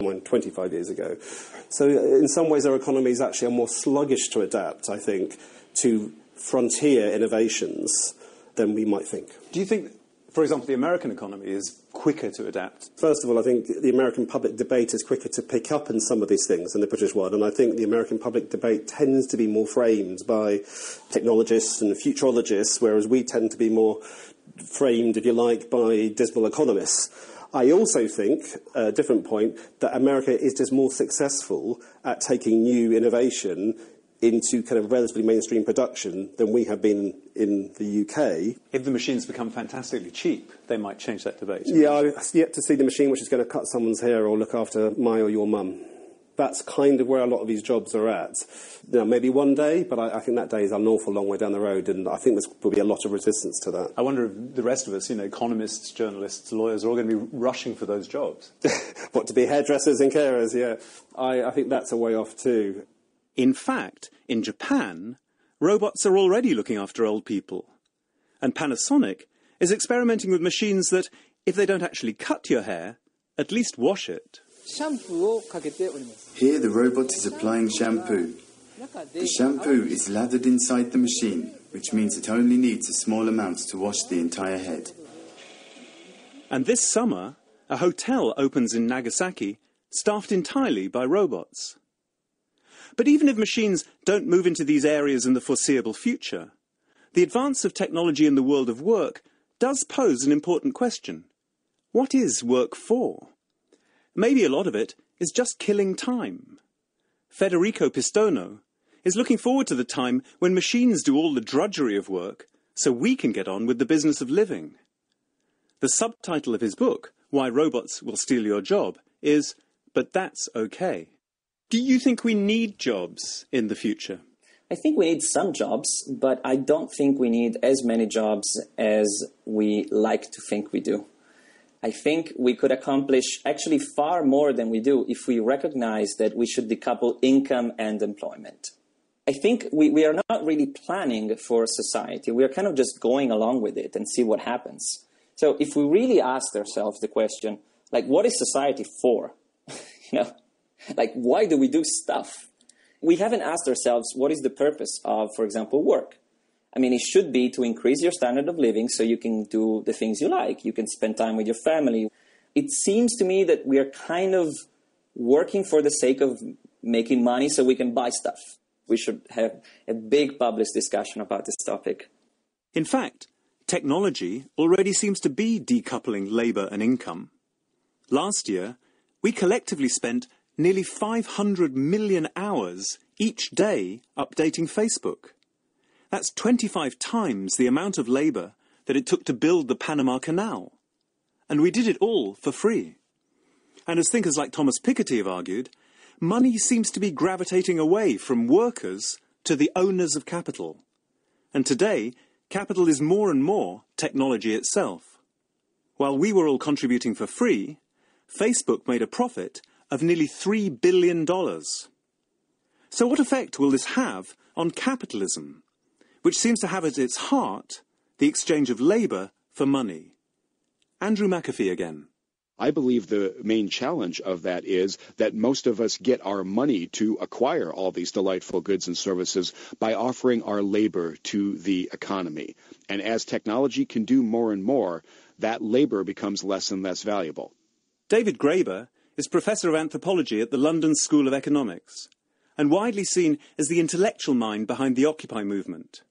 25 years ago. So in some ways our economies actually are more sluggish to adapt, I think, to frontier innovations than we might think. Do you think, for example, the American economy is quicker to adapt? First of all, I think the American public debate is quicker to pick up on some of these things than the British one, and I think the American public debate tends to be more framed by technologists and futurologists, whereas we tend to be more framed, if you like, by dismal economists. I also think, a different point, that America is just more successful at taking new innovation into kind of relatively mainstream production than we have been in the UK. If the machines become fantastically cheap, they might change that debate. Yeah, I've yet to see the machine which is going to cut someone's hair or look after my or your mum. That's kind of where a lot of these jobs are at. Now, maybe one day, but I think that day is an awful long way down the road, and I think there's will be a lot of resistance to that. I wonder if the rest of us, economists, journalists, lawyers, are all going to be rushing for those jobs. What, to be hairdressers and carers, yeah. I think that's a way off too. In fact, in Japan, robots are already looking after old people. And Panasonic is experimenting with machines that, if they don't actually cut your hair, at least wash it. Here the robot is applying shampoo. The shampoo is lathered inside the machine, which means it only needs a small amount to wash the entire head. And this summer, a hotel opens in Nagasaki, staffed entirely by robots. But even if machines don't move into these areas in the foreseeable future, the advance of technology in the world of work does pose an important question. What is work for? Maybe a lot of it is just killing time. Federico Pistono is looking forward to the time when machines do all the drudgery of work so we can get on with the business of living. The subtitle of his book, Why Robots Will Steal Your Job, is But That's Okay. Do you think we need jobs in the future? I think we need some jobs, but I don't think we need as many jobs as we like to think we do. I think we could accomplish actually far more than we do if we recognize that we should decouple income and employment. I think we are not really planning for society. We are kind of just going along with it and see what happens. So if we really ask ourselves the question, like, what is society for? Like, why do we do stuff? We haven't asked ourselves, what is the purpose of, for example, work? I mean, it should be to increase your standard of living so you can do the things you like. You can spend time with your family. It seems to me that we are kind of working for the sake of making money so we can buy stuff. We should have a big public discussion about this topic. In fact, technology already seems to be decoupling labour and income. Last year, we collectively spent nearly 500 million hours each day updating Facebook. That's 25 times the amount of labour that it took to build the Panama Canal. And we did it all for free. And as thinkers like Thomas Piketty have argued, money seems to be gravitating away from workers to the owners of capital. And today, capital is more and more technology itself. While we were all contributing for free, Facebook made a profit of nearly $3 billion. So what effect will this have on capitalism, which seems to have at its heart the exchange of labour for money? Andrew McAfee again. I believe the main challenge of that is that most of us get our money to acquire all these delightful goods and services by offering our labor to the economy. And as technology can do more and more, that labor becomes less and less valuable. David Graeber is Professor of Anthropology at the London School of Economics and widely seen as the intellectual mind behind the Occupy movement.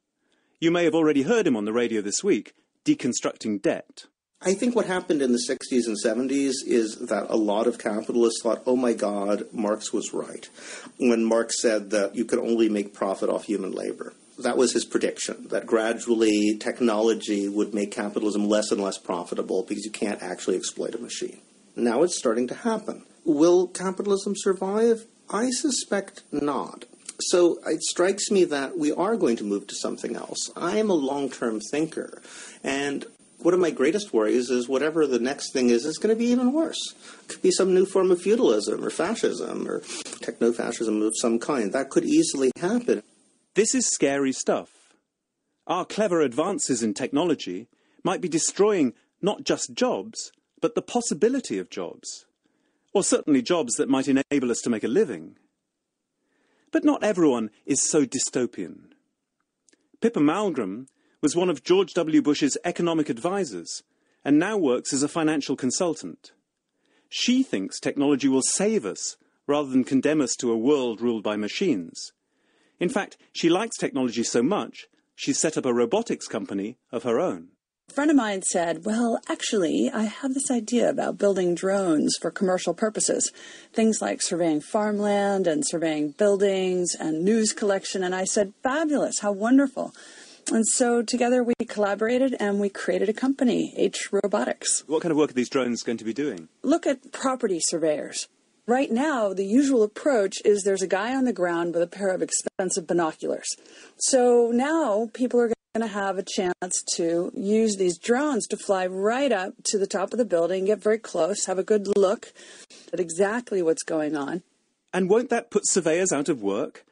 You may have already heard him on the radio this week, deconstructing debt. I think what happened in the 60s and 70s is that a lot of capitalists thought, oh my God, Marx was right, when Marx said that you could only make profit off human labor. That was his prediction, that gradually technology would make capitalism less and less profitable because you can't actually exploit a machine. Now it's starting to happen. Will capitalism survive? I suspect not. So it strikes me that we are going to move to something else. I am a long-term thinker, and one of my greatest worries is whatever the next thing is going to be even worse. It could be some new form of feudalism or fascism or techno-fascism of some kind. That could easily happen. This is scary stuff. Our clever advances in technology might be destroying not just jobs, but the possibility of jobs. or certainly jobs that might enable us to make a living. But not everyone is so dystopian. Pippa Malmgren was one of George W. Bush's economic advisors and now works as a financial consultant. She thinks technology will save us rather than condemn us to a world ruled by machines. In fact, she likes technology so much, she's set up a robotics company of her own. A friend of mine said, well, actually, I have this idea about building drones for commercial purposes, things like surveying farmland and surveying buildings and news collection. And I said, fabulous, how wonderful. And so together we collaborated and we created a company, H Robotics. What kind of work are these drones going to be doing? Look at property surveyors. Right now, the usual approach is there's a guy on the ground with a pair of expensive binoculars. So now people are going to have a chance to use these drones to fly right up to the top of the building, get very close, have a good look at exactly what's going on. And won't that put surveyors out of work?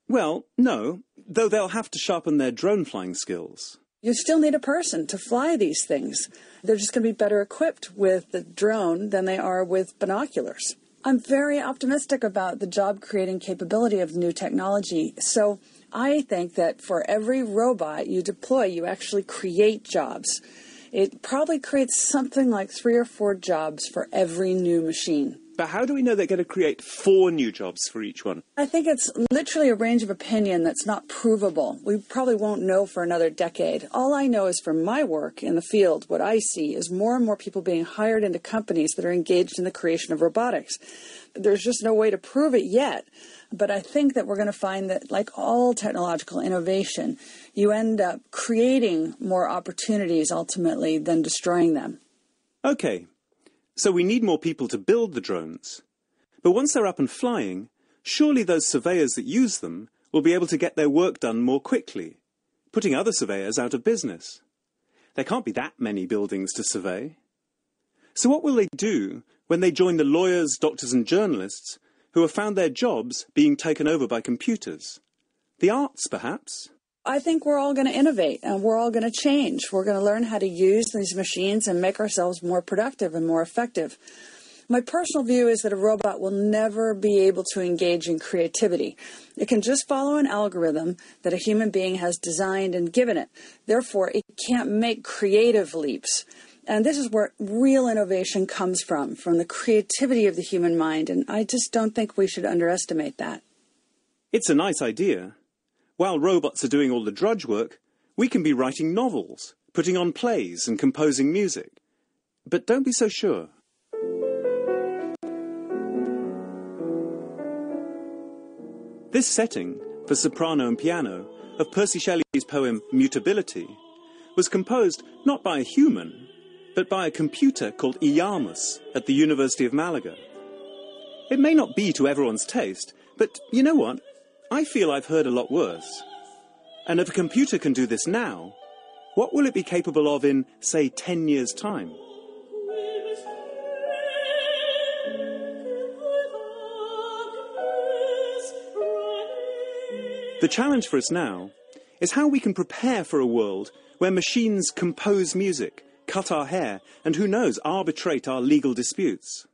Well, no, though they'll have to sharpen their drone flying skills. You still need a person to fly these things. They're just going to be better equipped with the drone than they are with binoculars. I'm very optimistic about the job-creating capability of new technology. So I think that for every robot you deploy, you actually create jobs. It probably creates something like 3 or 4 jobs for every new machine. But how do we know they're going to create 4 new jobs for each one? I think it's literally a range of opinion that's not provable. We probably won't know for another decade. All I know is from my work in the field, what I see is more and more people being hired into companies that are engaged in the creation of robotics. There's just no way to prove it yet. But I think that we're going to find that, like all technological innovation, you end up creating more opportunities ultimately than destroying them. Okay. So we need more people to build the drones. But once they're up and flying, surely those surveyors that use them will be able to get their work done more quickly, putting other surveyors out of business. There can't be that many buildings to survey. So what will they do when they join the lawyers, doctors and journalists who have found their jobs being taken over by computers? The arts, perhaps? I think we're all going to innovate and we're all going to change. We're going to learn how to use these machines and make ourselves more productive and more effective. My personal view is that a robot will never be able to engage in creativity. It can just follow an algorithm that a human being has designed and given it. Therefore, it can't make creative leaps. And this is where real innovation comes from the creativity of the human mind. And I just don't think we should underestimate that. It's a nice idea. While robots are doing all the drudge work, we can be writing novels, putting on plays and composing music. But don't be so sure. This setting, for soprano and piano, of Percy Shelley's poem Mutability, was composed not by a human, but by a computer called Iyamus at the University of Malaga. It may not be to everyone's taste, but you know what? I feel I've heard a lot worse. And if a computer can do this now, what will it be capable of in, say, 10 years' time? The challenge for us now is how we can prepare for a world where machines compose music, cut our hair, and who knows, arbitrate our legal disputes.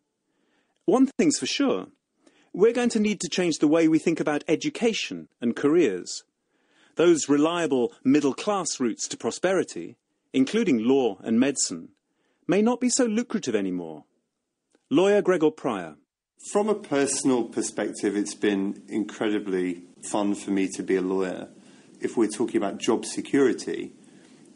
One thing's for sure. We're going to need to change the way we think about education and careers. Those reliable middle-class routes to prosperity, including law and medicine, may not be so lucrative anymore. Lawyer Gregor Pryor. From a personal perspective, it's been incredibly fun for me to be a lawyer. If we're talking about job security,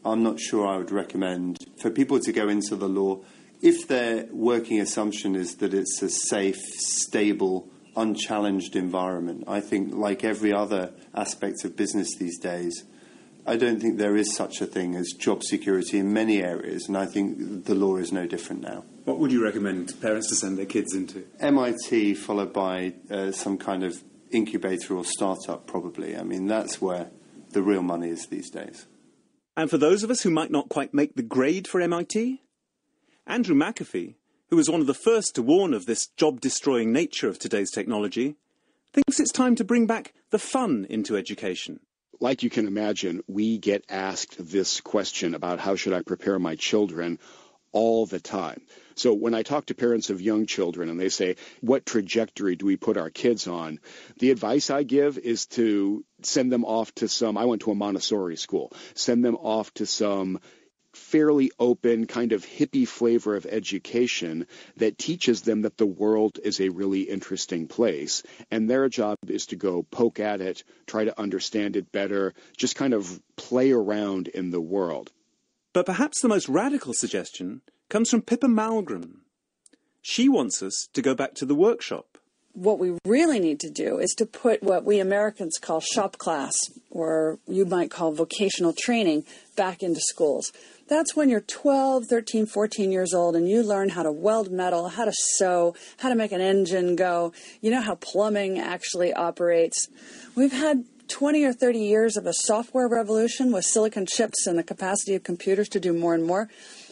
I'm not sure I would recommend for people to go into the law if their working assumption is that it's a safe, stable, unchallenged environment. I think, like every other aspect of business these days, I don't think there is such a thing as job security in many areas, and I think the law is no different now. What would you recommend parents to send their kids into? MIT, followed by some kind of incubator or startup, probably. I mean, that's where the real money is these days. And for those of us who might not quite make the grade for MIT, Andrew McAfee, who was one of the first to warn of this job-destroying nature of today's technology, thinks it's time to bring back the fun into education. Like you can imagine, we get asked this question about how should I prepare my children all the time. So when I talk to parents of young children and they say, what trajectory do we put our kids on? The advice I give is to send them off to I went to a Montessori school, send them off to some fairly open kind of hippie flavor of education that teaches them that the world is a really interesting place. And their job is to go poke at it, try to understand it better, just kind of play around in the world. But perhaps the most radical suggestion comes from Pippa Malmgren. She wants us to go back to the workshop. What we really need to do is to put what we Americans call shop class, or you might call vocational training, back into schools. That's when you're 12, 13, 14 years old and you learn how to weld metal, how to sew, how to make an engine go. You know how plumbing actually operates. We've had 20 or 30 years of a software revolution with silicon chips and the capacity of computers to do more and more.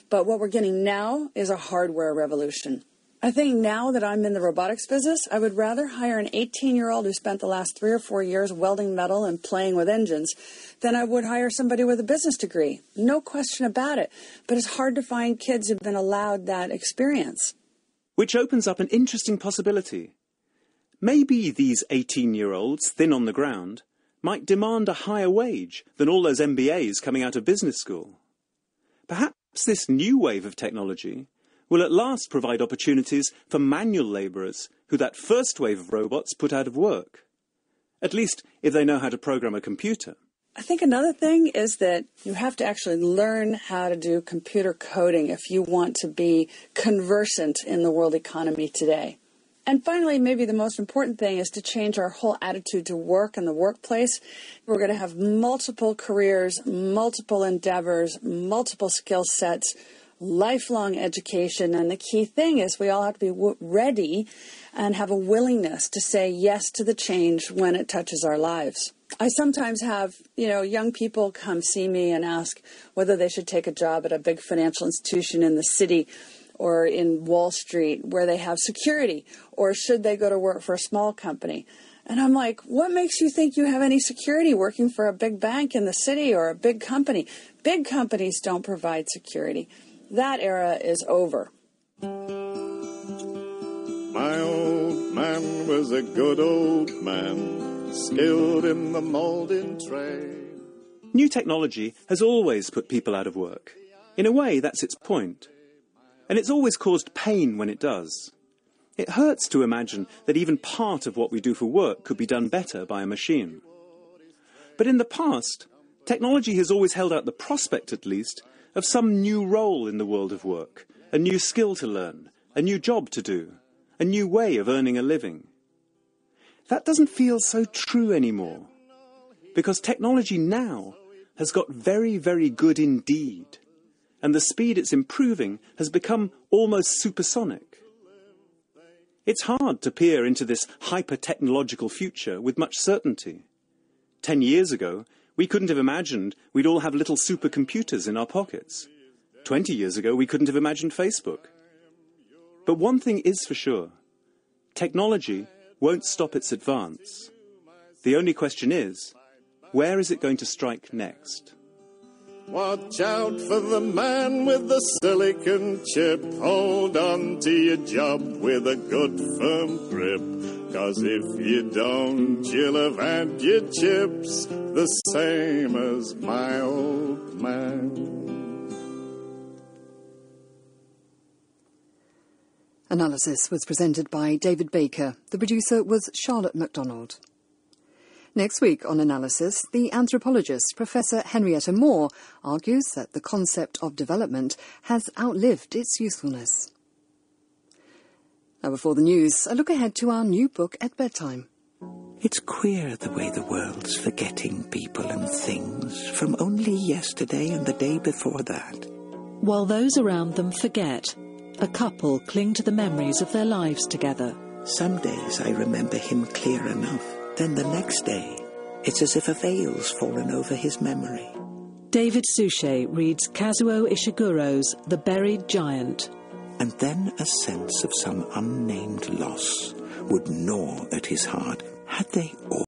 But what we're getting now is a hardware revolution. I think now that I'm in the robotics business, I would rather hire an 18-year-old who spent the last 3 or 4 years welding metal and playing with engines than I would hire somebody with a business degree. No question about it. But it's hard to find kids who've been allowed that experience. Which opens up an interesting possibility. Maybe these 18-year-olds, thin on the ground, might demand a higher wage than all those MBAs coming out of business school. Perhaps this new wave of technology will at last provide opportunities for manual labourers who that first wave of robots put out of work. At least if they know how to program a computer. I think another thing is that you have to actually learn how to do computer coding if you want to be conversant in the world economy today. And finally, maybe the most important thing is to change our whole attitude to work and the workplace. We're going to have multiple careers, multiple endeavors, multiple skill sets, lifelong education, and the key thing is we all have to be ready and have a willingness to say yes to the change when it touches our lives. I sometimes have, young people come see me and ask whether they should take a job at a big financial institution in the city or in Wall Street where they have security, or should they go to work for a small company? And I'm like, what makes you think you have any security working for a big bank in the city or a big company? Big companies don't provide security. That era is over. My old man was a good old man, skilled in the moulding trade. New technology has always put people out of work. In a way, that's its point. And it's always caused pain when it does. It hurts to imagine that even part of what we do for work could be done better by a machine. But in the past, technology has always held out the prospect, at least, of some new role in the world of work, a new skill to learn, a new job to do, a new way of earning a living. That doesn't feel so true anymore, because technology now has got very, very good indeed, and the speed it's improving has become almost supersonic. It's hard to peer into this hyper-technological future with much certainty. 10 years ago, we couldn't have imagined we'd all have little supercomputers in our pockets. 20 years ago, we couldn't have imagined Facebook. But one thing is for sure. Technology won't stop its advance. The only question is, where is it going to strike next? Watch out for the man with the silicon chip. Hold on to your job with a good firm grip. 'Cause if you don't, you'll have had your chips the same as my old man. Analysis was presented by David Baker. The producer was Charlotte MacDonald. Next week on Analysis, the anthropologist Professor Henrietta Moore argues that the concept of development has outlived its usefulness. Now, before the news, a look ahead to our new book at bedtime. It's queer the way the world's forgetting people and things from only yesterday and the day before that. While those around them forget, a couple cling to the memories of their lives together. Some days I remember him clear enough. Then the next day, it's as if a veil's fallen over his memory. David Suchet reads Kazuo Ishiguro's The Buried Giant. And then a sense of some unnamed loss would gnaw at his heart. Had they all